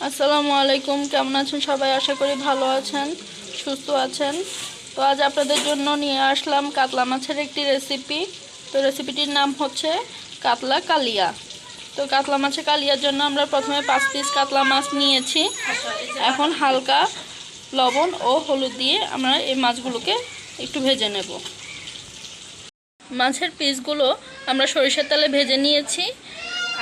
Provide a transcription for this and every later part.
আসসালামু আলাইকুম। কেমন আছেন সবাই? আশা করি ভালো আছেন, সুস্থ আছেন। তো আজ আপনাদের জন্য নিয়ে আসলাম কাতলা মাছের একটি রেসিপি। তো রেসিপিটির নাম হচ্ছে কাতলা কালিয়া। তো কাতলা মাছের কালিয়ার জন্য আমরা প্রথমে 5 পিস কাতলা মাছ নিয়েছি। এখন হালকা লবণ ও হলুদ দিয়ে আমরা এই মাছগুলোকে একটু ভেজে নেব। মাছের পিসগুলো আমরা সরিষার তেলে ভেজে নিয়েছি।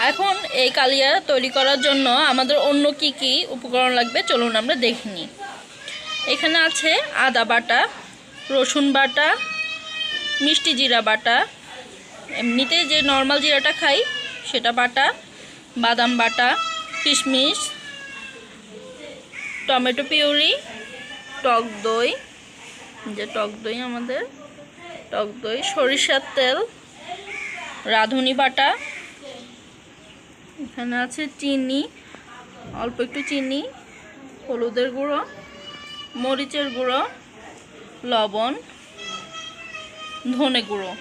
এখন এই কালিয়া তৈরি করার জন্য আমাদের অন্য কি কি উপকরণ লাগবে চলুন আমরা দেখে নিই। এখানে আছে আদা বাটা, রসুন বাটা, মিষ্টি জিরা বাটা, এমনিতে যে নর্মাল জিরাটা খাই সেটা বাটা, বাদাম বাটা, কিশমিশ, টমেটো পিউরি, টক দই, আমাদের টক দই, সরিষার তেল, রাঁধুনি বাটা, এখানে আছে চিনি, অল্প একটু চিনি, হলুদের গুঁড়ো, মরিচের গুঁড়ো, লবণ, ধনে গুঁড়ো,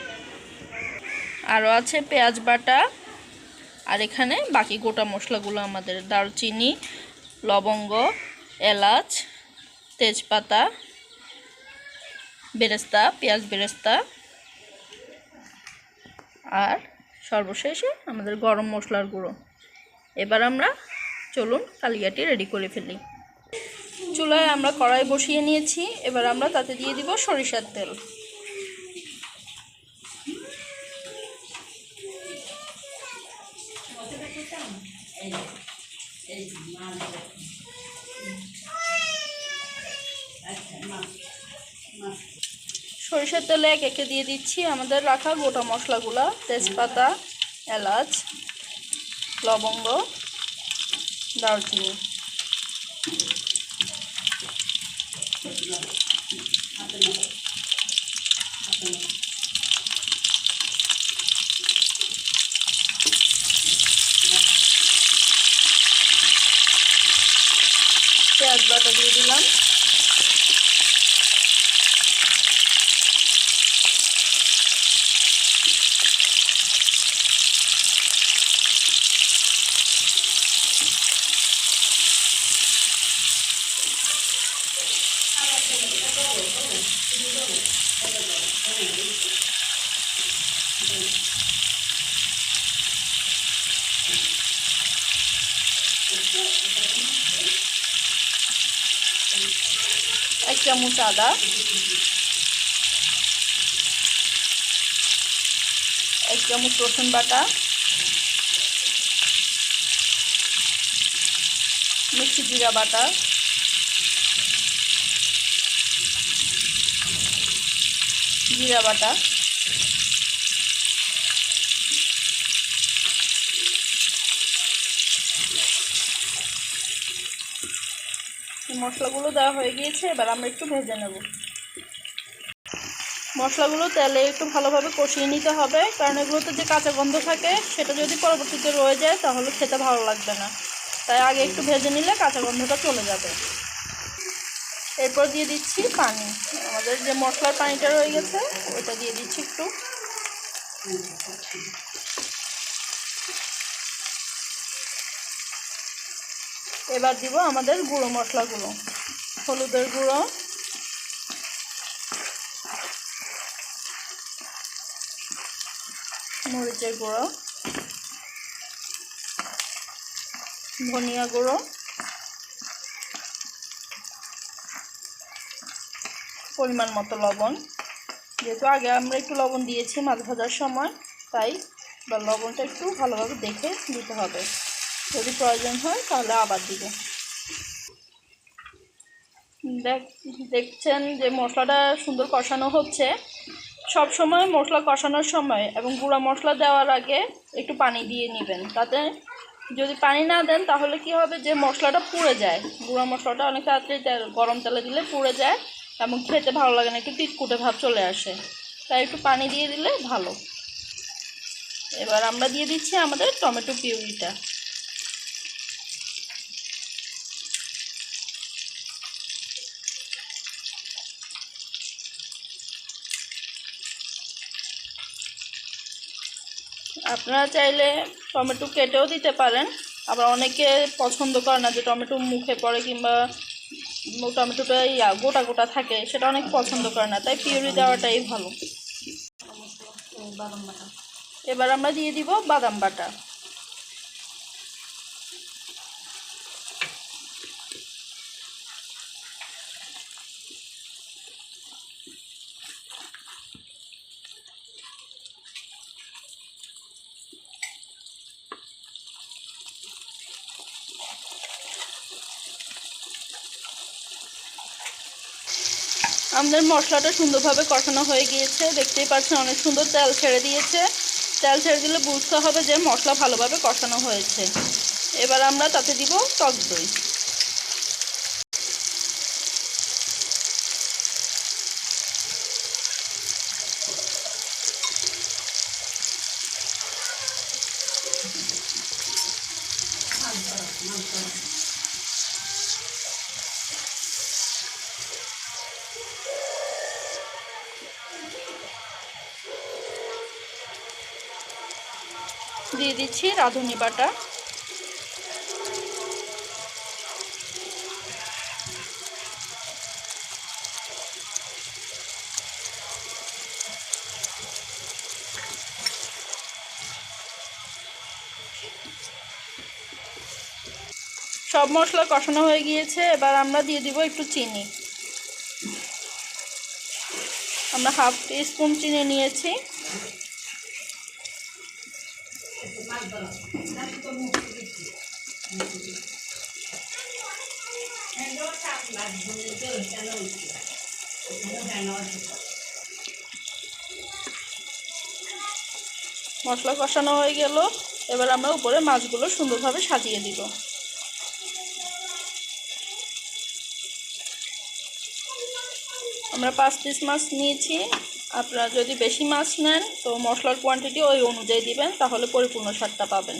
আরও আছে পেঁয়াজ বাটা। আর এখানে বাকি গোটা মশলাগুলো আমাদের দারচিনি, লবঙ্গ, এলাচ, তেজপাতা, বেরেস্তা, পেঁয়াজ বেরেস্তা, আর সর্বশেষে আমাদের গরম মশলার গুঁড়ো। এবার আমরা চলুন কালিয়াটি রেডি করে ফেলি। চুলায় আমরা কড়াই বসিয়ে নিয়েছি। এবার আমরা তাতে দিয়ে দিব সরিষার তেল। সরিষার তেলে এক একে দিয়ে দিচ্ছি আমাদের রাখা গোটা মশলাগুলো, তেজপাতা, এলাচ, লবঙ্গ, দারচিনি। পেঁয়াজ বাটা দিয়ে দিলাম। এক চামচ আদা, এক চামচ রসুন বাটা, মিষ্টি জিরা বাটা, জিরা বাটা, মশলাগুলো দেওয়া হয়ে গিয়েছে। এবার আমরা একটু ভেজে নেব। মশলাগুলো তেলে একটু ভালোভাবে কষিয়ে নিতে হবে, কারণ এগুলোতে যে কাঁচা গন্ধ থাকে সেটা যদি পরবর্তীতে রয়ে যায় তাহলে খেতে ভালো লাগবে না। তাই আগে একটু ভেজে নিলে কাঁচা গন্ধটা চলে যাবে। এরপর দিয়ে দিচ্ছি পানি। আমাদের যে মশলার পানিটা রয়ে গেছে ওটা দিয়ে দিচ্ছি একটু। এবার দিব আমাদের গুঁড়ো মশলাগুলো, হলুদের গুঁড়ো, মরিচের গুঁড়ো, ধনিয়া গুঁড়ো, পরিমাণ মতো লবণ। যেহেতু আগে আমরা একটু লবণ দিয়েছি মাছ ভাজার সময়, তাই লবণটা একটু ভালোভাবে দেখে দিতে হবে। যদি প্রয়োজন হয় তাহলে আবার দিব। দেখছেন যে মশলাটা সুন্দর কষানো হচ্ছে। সব সময় মশলা কষানোর সময় এবং গুঁড়া মশলা দেওয়ার আগে একটু পানি দিয়ে নেবেন। তাতে যদি পানি না দেন তাহলে কি হবে, যে মশলাটা পুড়ে যায়। গুঁড়া মশলাটা অনেক তাড়াতাড়ি গরম তেলে দিলে পুড়ে যায় এবং খেতে ভালো লাগে না, একটু তিতকুটে ভাব চলে আসে। তাই একটু পানি দিয়ে দিলে ভালো। এবার আমরা দিয়ে দিচ্ছি আমাদের টমেটো পিউরিটা। আপনারা চাইলে টমেটো কেটেও দিতে পারেন, আবার অনেকে পছন্দ করে না যে টমেটো মুখে পড়ে কিংবা টমেটোটা গোটা গোটা থাকে, সেটা অনেক পছন্দ করে না, তাই পিউরি দেওয়াটাই ভালো। এবার আমরা দিয়ে দিব বাদাম বাটা। আমাদের মশলাটা সুন্দরভাবে কষানো হয়ে গিয়েছে, দেখতেই পাচ্ছেন অনেক সুন্দর তেল ছেড়ে দিয়েছে। তেল ছেড়ে দিলে বুঝতে হবে যে মশলা ভালোভাবে কষানো হয়েছে। এবার আমরা তাতে দিব টক দই। দিয়ে দিচ্ছি রাঁধুনি বাটা। সব মশলা কষানো হয়ে গিয়েছে, এবার আমরা দিয়ে দিব একটু চিনি। আমরা হাফ টিস্পুন চিনি নিয়েছি। মশলা কষানো হয়ে গেল, এবার আমরা উপরে মাছগুলো সুন্দরভাবে সাজিয়ে দিব। আমরা 5 পিস মাছ নিয়েছি। আপনারা যদি বেশি মাছ নেন তো মশলার কোয়ান্টিটি ওই অনুযায়ী দিবেন, তাহলে পরিপূর্ণ স্বাদটা পাবেন।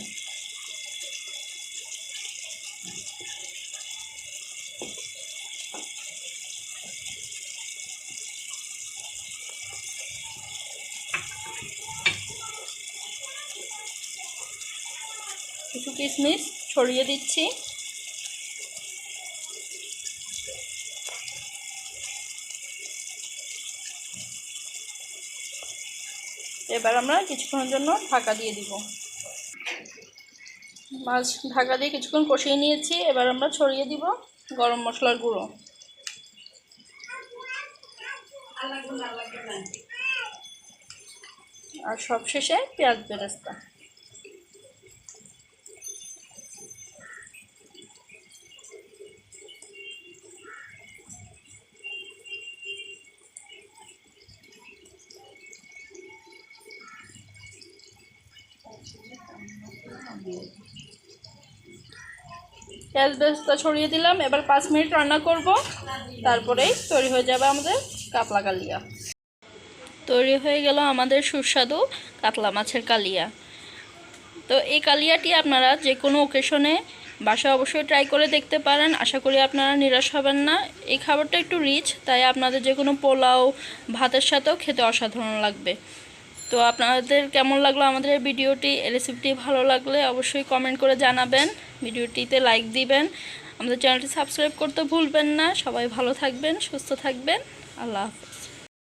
কিছু কিশমিশ ছড়িয়ে দিচ্ছি। এবার আমরা কিছুক্ষণের জন্য ঢাকা দিয়ে দিব। মাছ ঢাকা দিয়ে কিছুক্ষণ কষিয়ে নিয়েছি, এবার আমরা ছড়িয়ে দিব গরম মশলার গুঁড়ো। আর সবশেষে পেঁয়াজ বেরেস্তা। পেঁয়াজ বেরেস্তা ছড়িয়ে দিলাম। এবার 5 মিনিট রান্না করব, তারপরেই তৈরি হয়ে যাবে আমাদের কাতলা কালিয়া। তৈরি হয়ে গেল আমাদের সুস্বাদু কাতলা মাছের কালিয়া। তো এই কালিয়াটি আপনারা যে কোনো ওকেশনে বাসায় অবশ্যই ট্রাই করে দেখতে পারেন। আশা করি আপনারা নিরাশ হবেন না। এই খাবারটা একটু রিচ, তাই আপনাদের যে কোনো পোলাও ভাতের সাথেও খেতে অসাধারণ লাগবে। তো আপনাদের কেমন লাগলো আমাদের এই ভিডিওটি, রেসিপিটি ভালো লাগলে অবশ্যই কমেন্ট করে জানাবেন, ভিডিওটিতে লাইক দিবেন, আমাদের চ্যানেলটি সাবস্ক্রাইব করতে ভুলবেন না। সবাই ভালো থাকবেন, সুস্থ থাকবেন। আল্লাহ হাফেজ।